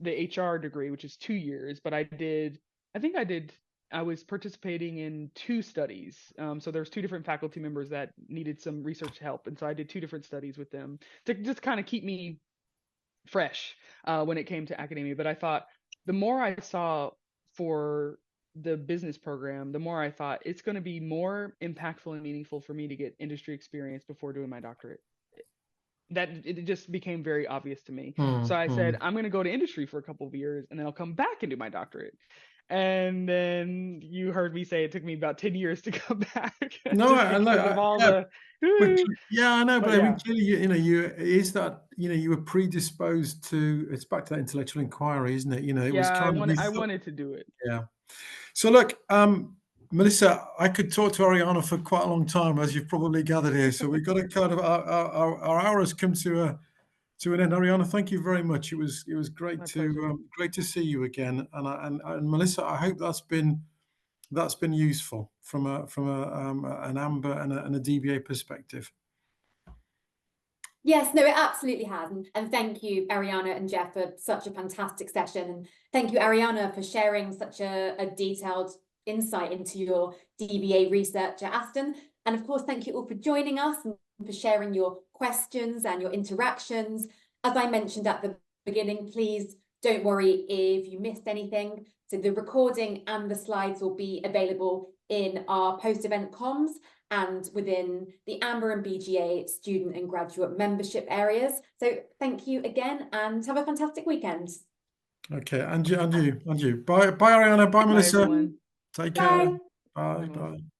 HR degree, which is 2 years, but I was participating in two studies. So there's two different faculty members that needed some research help, and so I did two different studies with them to just kind of keep me fresh when it came to academia. But I thought the more I saw for the business program, the more I thought it's going to be more impactful and meaningful for me to get industry experience before doing my doctorate. That it just became very obvious to me. So I said, I'm going to go to industry for a couple of years and then I'll come back and do my doctorate. And then you heard me say it took me about 10 years to come back No, just because of all yeah, the yeah, I know, but but I mean, yeah. clearly, you were predisposed to. It's back to that intellectual inquiry, isn't it? It was Yeah, kind of you I thought, wanted to do it. yeah. So look, Melissa, I could talk to Ariana for quite a long time, as you've probably gathered here. So we've got to kind of our hour has come to an end. Ariana, thank you very much. It was great My pleasure. great to see you again. And Melissa, I hope that's been useful from an AMBA and a DBA perspective. Yes, no, it absolutely has. And thank you, Ariana and Geoff, for such a fantastic session. And thank you, Ariana, for sharing such a detailed insight into your DBA research at Aston. And of course, thank you all for joining us and for sharing your questions and your interactions. As I mentioned at the beginning, please don't worry if you missed anything. So the recording and the slides will be available in our post-event comms and within the AMBA and BGA student and graduate membership areas. So thank you again and have a fantastic weekend. Okay, and you. Bye, Ariana. Bye, Bye, Melissa. everyone. Take care. Bye. Bye, Bye, Melissa. bye.